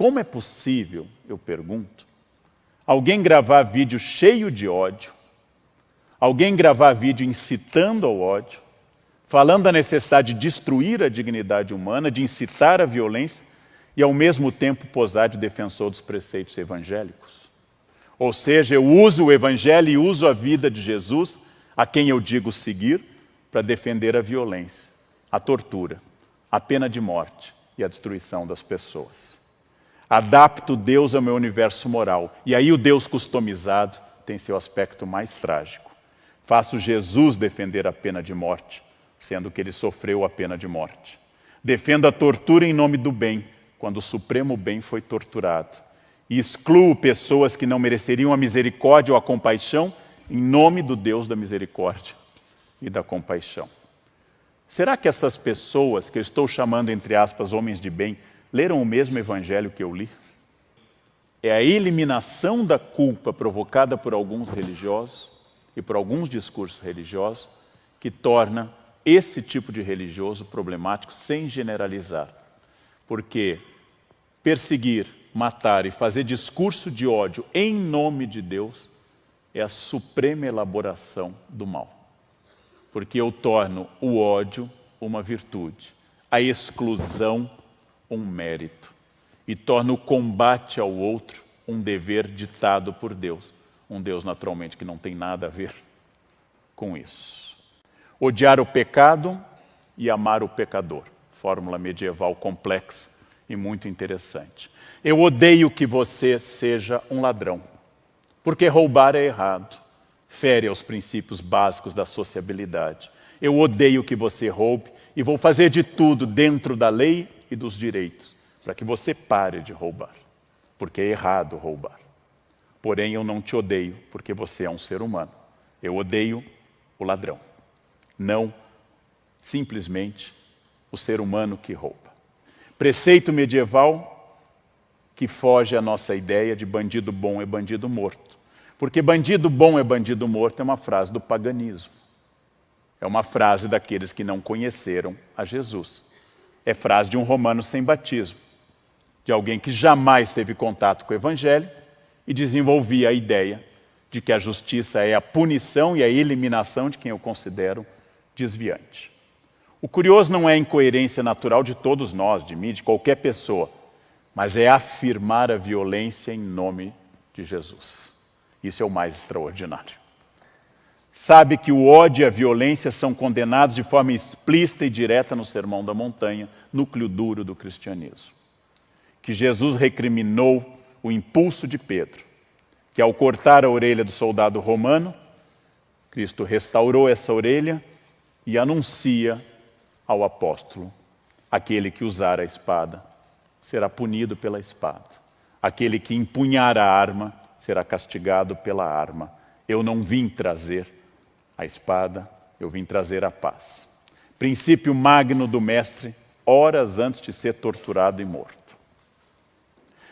Como é possível, eu pergunto, alguém gravar vídeo cheio de ódio, alguém gravar vídeo incitando ao ódio, falando da necessidade de destruir a dignidade humana, de incitar a violência e ao mesmo tempo posar de defensor dos preceitos evangélicos? Ou seja, eu uso o evangelho e uso a vida de Jesus, a quem eu digo seguir, para defender a violência, a tortura, a pena de morte e a destruição das pessoas. Adapto Deus ao meu universo moral. E aí o Deus customizado tem seu aspecto mais trágico. Faço Jesus defender a pena de morte, sendo que ele sofreu a pena de morte. Defendo a tortura em nome do bem, quando o supremo bem foi torturado. E excluo pessoas que não mereceriam a misericórdia ou a compaixão em nome do Deus da misericórdia e da compaixão. Será que essas pessoas, que eu estou chamando, entre aspas, homens de bem, leram o mesmo evangelho que eu li? É a eliminação da culpa provocada por alguns religiosos e por alguns discursos religiosos que torna esse tipo de religioso problemático, sem generalizar. Porque perseguir, matar e fazer discurso de ódio em nome de Deus é a suprema elaboração do mal. Porque eu torno o ódio uma virtude, a exclusão um mérito, e torno o combate ao outro um dever ditado por Deus. Um Deus, naturalmente, que não tem nada a ver com isso. Odiar o pecado e amar o pecador. Fórmula medieval complexa e muito interessante. Eu odeio que você seja um ladrão, porque roubar é errado, fere aos princípios básicos da sociabilidade. Eu odeio que você roube e vou fazer de tudo dentro da lei e dos direitos para que você pare de roubar, porque é errado roubar. Porém, eu não te odeio porque você é um ser humano. Eu odeio o ladrão, não simplesmente o ser humano que rouba. Preceito medieval que foge à nossa ideia de bandido bom é bandido morto. Porque bandido bom é bandido morto é uma frase do paganismo. É uma frase daqueles que não conheceram a Jesus. É frase de um romano sem batismo, de alguém que jamais teve contato com o evangelho e desenvolvia a ideia de que a justiça é a punição e a eliminação de quem eu considero desviante. O curioso não é a incoerência natural de todos nós, de mim, de qualquer pessoa, mas é afirmar a violência em nome de Jesus. Isso é o mais extraordinário. Sabe que o ódio e a violência são condenados de forma explícita e direta no Sermão da Montanha, núcleo duro do cristianismo. Que Jesus recriminou o impulso de Pedro, que ao cortar a orelha do soldado romano, Cristo restaurou essa orelha e anuncia ao apóstolo: aquele que usar a espada será punido pela espada. Aquele que empunhar a arma será castigado pela arma. Eu não vim trazer a espada, eu vim trazer a paz. Princípio magno do mestre, horas antes de ser torturado e morto.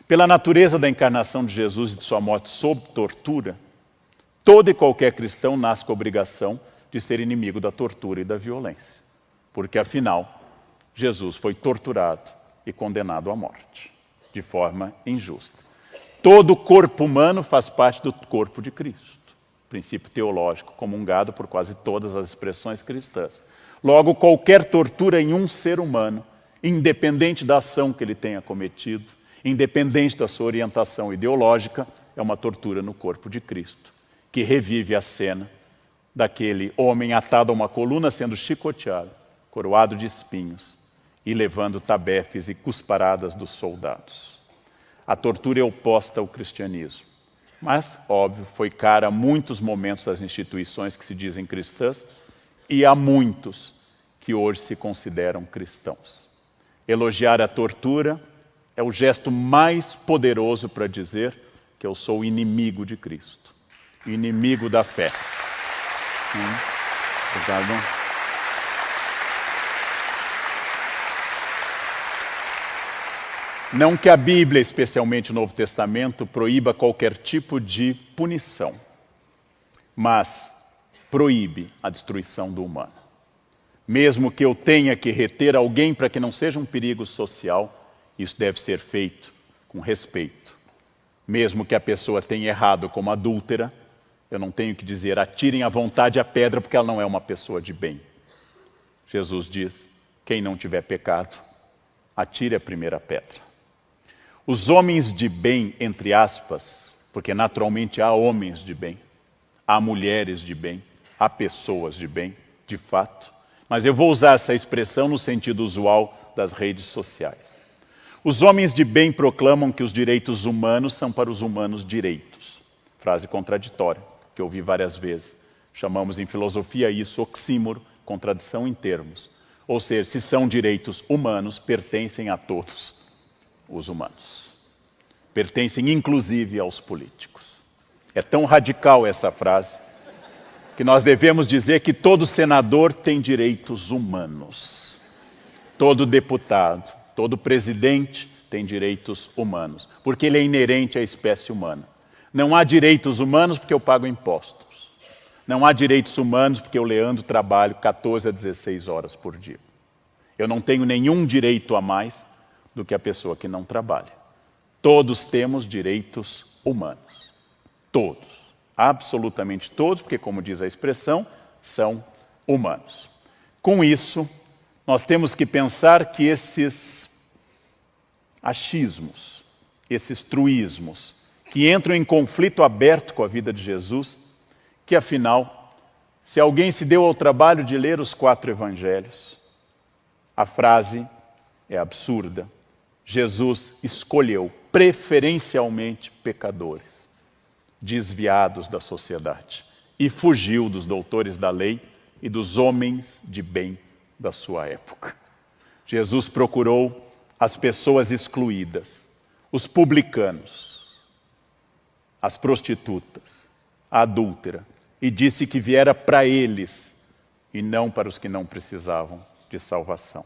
Pela natureza da encarnação de Jesus e de sua morte sob tortura, todo e qualquer cristão nasce com a obrigação de ser inimigo da tortura e da violência. Porque, afinal, Jesus foi torturado e condenado à morte, de forma injusta. Todo corpo humano faz parte do corpo de Cristo. Princípio teológico comungado por quase todas as expressões cristãs. Logo, qualquer tortura em um ser humano, independente da ação que ele tenha cometido, independente da sua orientação ideológica, é uma tortura no corpo de Cristo, que revive a cena daquele homem atado a uma coluna sendo chicoteado, coroado de espinhos e levando tabefes e cusparadas dos soldados. A tortura é oposta ao cristianismo. Mas, óbvio, foi cara a muitos momentos das instituições que se dizem cristãs e a muitos que hoje se consideram cristãos. Elogiar a tortura é o gesto mais poderoso para dizer que eu sou inimigo de Cristo, inimigo da fé. Obrigado. Não que a Bíblia, especialmente o Novo Testamento, proíba qualquer tipo de punição, mas proíbe a destruição do humano. Mesmo que eu tenha que reter alguém para que não seja um perigo social, isso deve ser feito com respeito. Mesmo que a pessoa tenha errado como adúltera, eu não tenho que dizer, atirem à vontade a pedra, porque ela não é uma pessoa de bem. Jesus diz, quem não tiver pecado, atire a primeira pedra. Os homens de bem, entre aspas, porque naturalmente há homens de bem, há mulheres de bem, há pessoas de bem, de fato, mas eu vou usar essa expressão no sentido usual das redes sociais. Os homens de bem proclamam que os direitos humanos são para os humanos direitos. Frase contraditória, que eu ouvi várias vezes. Chamamos em filosofia isso oxímoro, contradição em termos. Ou seja, se são direitos humanos, pertencem a todos os humanos. Pertencem inclusive aos políticos. É tão radical essa frase, que nós devemos dizer que todo senador tem direitos humanos. Todo deputado, todo presidente tem direitos humanos, porque ele é inerente à espécie humana. Não há direitos humanos porque eu pago impostos. Não há direitos humanos porque eu, Leandro, trabalho 14 a 16 horas por dia. Eu não tenho nenhum direito a mais do que a pessoa que não trabalha. Todos temos direitos humanos. Todos. Absolutamente todos, porque, como diz a expressão, são humanos. Com isso, nós temos que pensar que esses achismos, esses truísmos, que entram em conflito aberto com a vida de Jesus, que afinal, se alguém se deu ao trabalho de ler os 4 evangelhos, a frase é absurda. Jesus escolheu preferencialmente pecadores, desviados da sociedade, e fugiu dos doutores da lei e dos homens de bem da sua época. Jesus procurou as pessoas excluídas, os publicanos, as prostitutas, a adúltera, e disse que viera para eles e não para os que não precisavam de salvação.